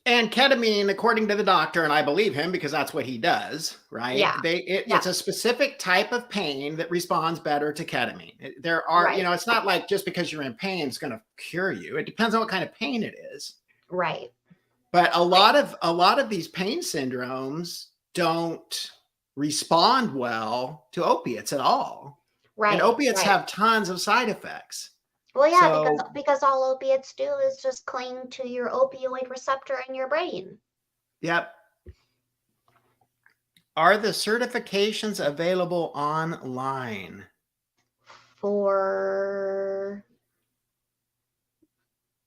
And ketamine, according to the doctor, and I believe him because that's what he does, Yeah. right? Yeah. It's a specific type of pain that responds better to ketamine. There are, Right. it's not like just because you're in pain, it's going to cure you. It depends on what kind of pain it is. Right. But a Right. lot of these pain syndromes don't respond well to opiates at all. And Right. opiates Right. have tons of side effects. Well, yeah, because So, because all opiates do is just cling to your opioid receptor in your brain. yep. Are the certifications available online? For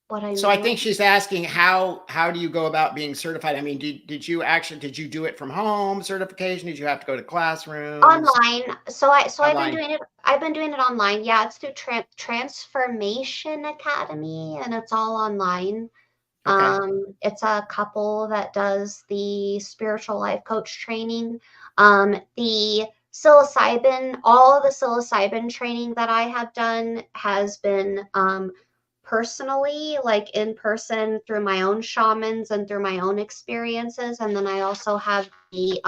what I So I mean, think she's asking how do you go about being certified? I mean, did you do it from home certification? Did you have to go to classrooms online. I've been online? doing it. I've been doing it online. Yeah, it's through Transformation Academy, and it's all online. Okay. It's a couple that does the spiritual life coach training. The psilocybin, all the psilocybin training that I have done has been personally, like in person through my own shamans and through my own experiences. And then I also have the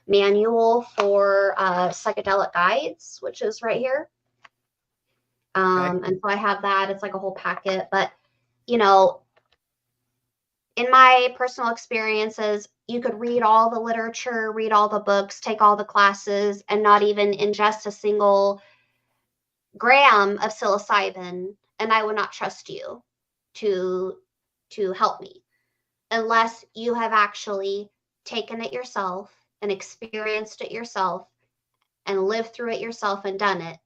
manual for psychedelic guides, which is right here. Okay. And so I have that. It's like a whole packet. But, you know, in my personal experiences, you could read all the literature, read all the books, take all the classes, and not even ingest a single gram of psilocybin, and I would not trust you to help me unless you have actually taken it yourself and experienced it yourself and lived through it yourself and done it.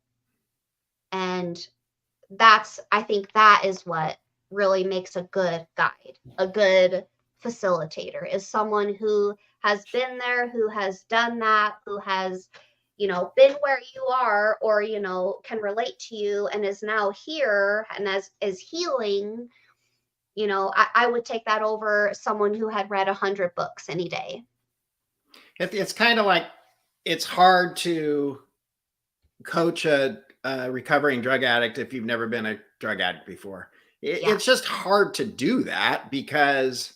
And I think that is what really makes a good guide, a good facilitator, is someone who has been there, who has done that, who has, been where you are, or, can relate to you and is now here and is healing. I would take that over someone who had read 100 books any day. It's kind of like, it's hard to coach a recovering drug addict if you've never been a drug addict before. Yeah. It's just hard to do that because,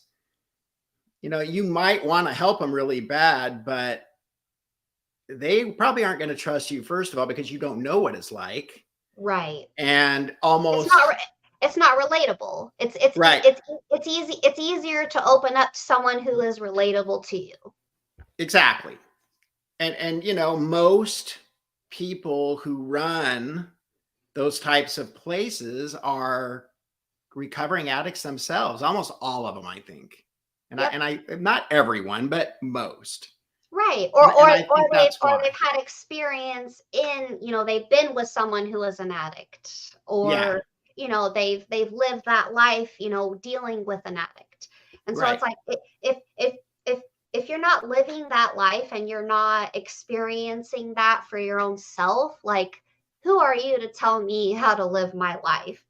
you might want to help them really bad, but they probably aren't going to trust you, first of all, because you don't know what it's like. Right. And almost it's not relatable. right. It's easier to open up to someone who is relatable to you. Exactly. And most people who run those types of places are recovering addicts themselves. Almost all of them, I think. And Yep. I not everyone, but most. Right. And I think that's they've had experience in, they've been with someone who is an addict, or, Yeah. They've lived that life, dealing with an addict. And so it's Right. like, if you're not living that life and you're not experiencing that for your own self, like, who are you to tell me how to live my life?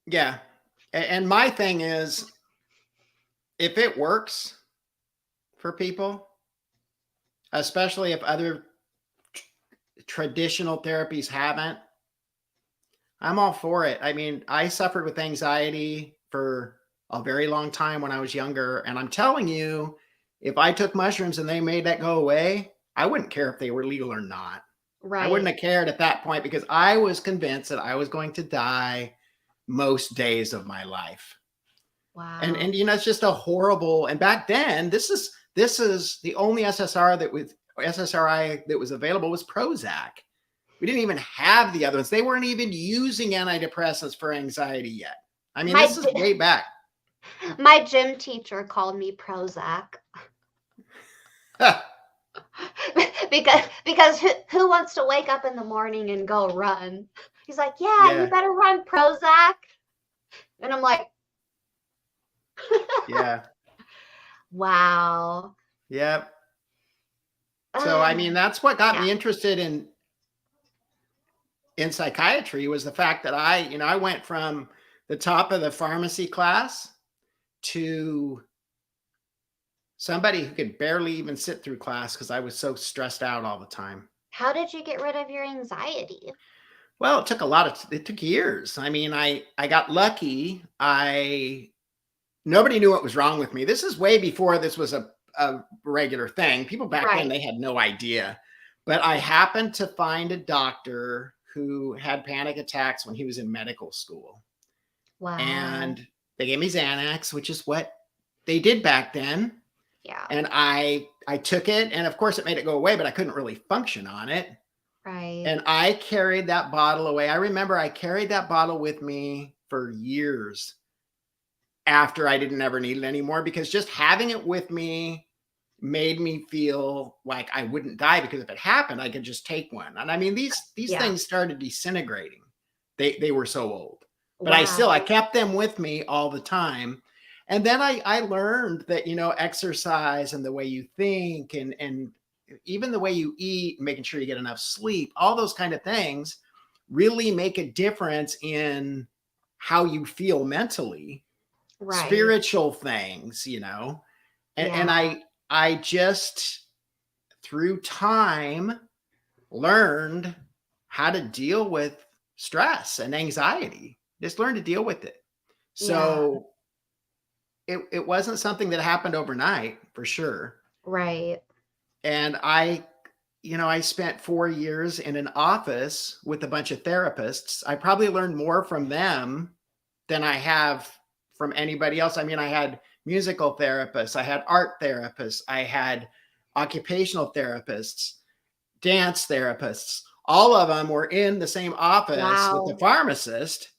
Yeah. And my thing is, if it works for people, especially if other traditional therapies haven't, I'm all for it. I mean, I suffered with anxiety for a very long time when I was younger. And I'm telling you, if I took mushrooms and they made that go away, I wouldn't care if they were legal or not. I wouldn't Right. have cared at that point because I was convinced that I was going to die most days of my life. And Wow. it's just a horrible. And back then, this is the only SSRI that was available was Prozac. We didn't even have the other ones. They weren't even using antidepressants for anxiety yet. I mean, this is way back. My gym teacher called me Prozac. because who wants to wake up in the morning and go run? He's like, yeah, you better run, Prozac. And I'm like, yeah. Wow. Yep. So, I mean, that's what got me interested in psychiatry, was the fact that I went from the top of the pharmacy class to somebody who could barely even sit through class because I was so stressed out all the time. How did you get rid of your anxiety? Well, it took years. I mean, I got lucky. Nobody knew what was wrong with me. This is way before this was a regular thing. People back then, they had no idea. But I happened to find a doctor who had panic attacks when he was in medical school. Wow. And they gave me Xanax, which is what they did back then. Yeah. And I took it, and of course it made it go away, but I couldn't really function on it. Right. And I carried that bottle away. I remember I carried that bottle with me for years after I didn't ever need it anymore, because just having it with me made me feel like I wouldn't die, because if it happened, I could just take one. And I mean, these things started disintegrating. They were so old, but I kept them with me all the time. And then I learned that, exercise and the way you think and even the way you eat, making sure you get enough sleep, all those kind of things really make a difference in how you feel mentally. Right. Spiritual things, and I just, through time, learned how to deal with stress and anxiety. Just learned to deal with it. So it wasn't something that happened overnight, for sure. Right. And I spent 4 years in an office with a bunch of therapists. I probably learned more from them than I have from anybody else. I mean, I had musical therapists, I had art therapists, I had occupational therapists, dance therapists. All of them were in the same office with the pharmacist.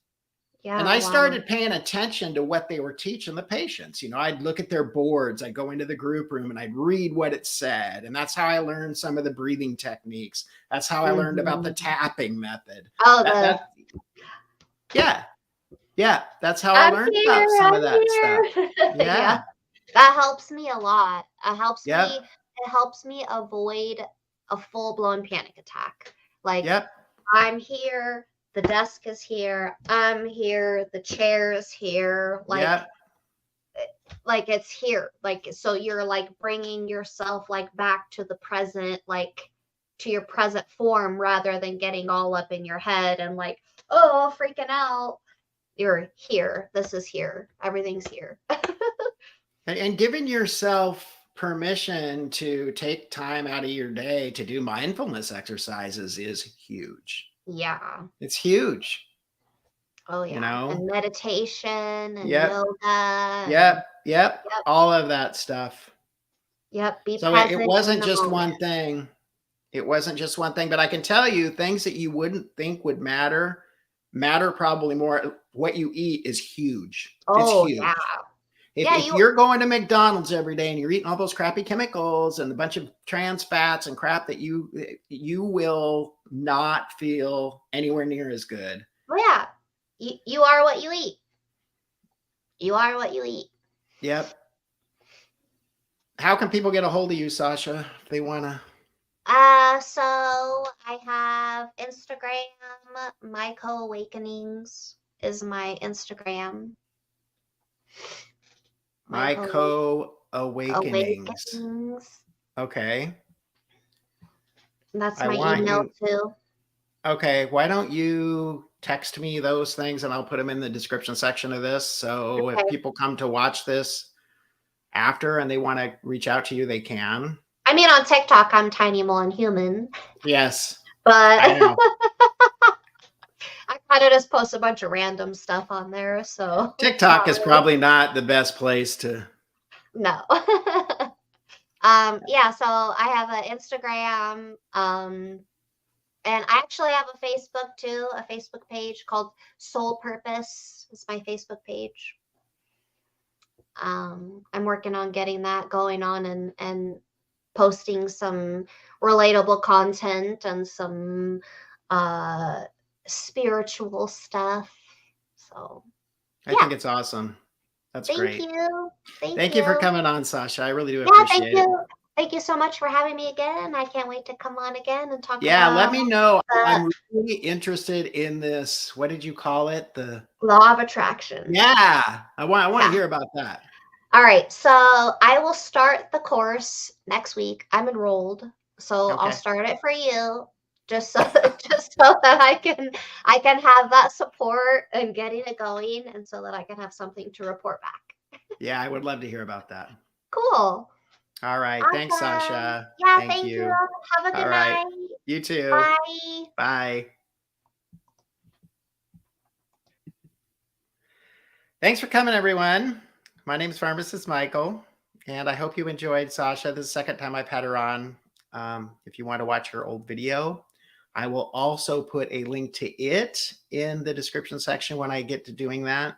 Yeah, and I started paying attention to what they were teaching the patients. I'd look at their boards, I'd go into the group room and I'd read what it said. And that's how I learned some of the breathing techniques. That's how I learned about the tapping method. Yeah. Yeah. That's how I I'm learned here, about some I'm of that stuff. here. Yeah, Yeah. that helps me a lot. Yep. It helps me avoid a full-blown panic attack. Like, Yep. I'm here, the desk is here, I'm here, the chair is here, Yep. like it's here. Like, so you're like bringing yourself like back to the present, like to your present form rather than getting all up in your head and like, oh, freaking out. You're here. This is here. Everything's here. And giving yourself permission to take time out of your day to do mindfulness exercises is huge. Yeah. It's huge, Oh you yeah. know? And meditation and Yep. yoga and Yep. Yep. yep, All of that stuff. yep. Be So it present in wasn't the just moment. one thing. It wasn't just one thing, but I can tell you things that you wouldn't think would matter probably more. What you eat is huge. It's Oh yeah. huge. If, Yeah, if you you're going to McDonald's every day and you're eating all those crappy chemicals and a bunch of trans fats and crap that you will not feel anywhere near as good. oh yeah. You are what you eat. You are what you eat. Yep. How can people get a hold of you, Sasha, if they want to? So I have Instagram. My co-awakenings is my Instagram. My My co-awakenings. co-awakenings. Okay. That's I my want email you. too. Okay. Why don't you text me those things and I'll put them in the description section of this. So if Okay. people come to watch this after and they want to reach out to you, they can. I mean, on TikTok, I'm Tiny Mullen Human, Yes. but I know. I kind of just post a bunch of random stuff on there. So TikTok not is really. probably not the best place to. No. Yeah, so I have an Instagram, and I actually have a Facebook too, a Facebook page called Soul Purpose. It's my Facebook page. I'm working on getting that going on and posting some relatable content and some uh spiritual stuff. So I yeah, think it's awesome. That's thank great. you. Thank Thank you for you. coming on, Sasha. I really do Yeah, thank appreciate it. you. Thank you so much for having me again. I can't wait to come on again and talk Yeah, let about me know. the I'm really interested in this. What did you call it? law of attraction. Yeah, I want to Yeah. hear about that. All right. So I will start the course next week. I'm enrolled, so I'll Okay. start it for you, just so just so that I can have that support and getting it going, and so that I can have something to report back. Yeah, I would love to hear about that. Cool. All right. Thanks, Awesome. Sasha. Yeah. Thank Thank you. you. Have a All good right. night. You too. Bye. Bye. Thanks for coming, everyone. My name is Pharmacist Michael, and I hope you enjoyed Sasha. This is the second time I've had her on. If you want to watch her old video, I will also put a link to it in the description section when I get to doing that.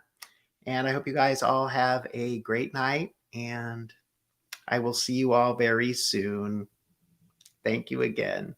And I hope you guys all have a great night, and I will see you all very soon. Thank you again.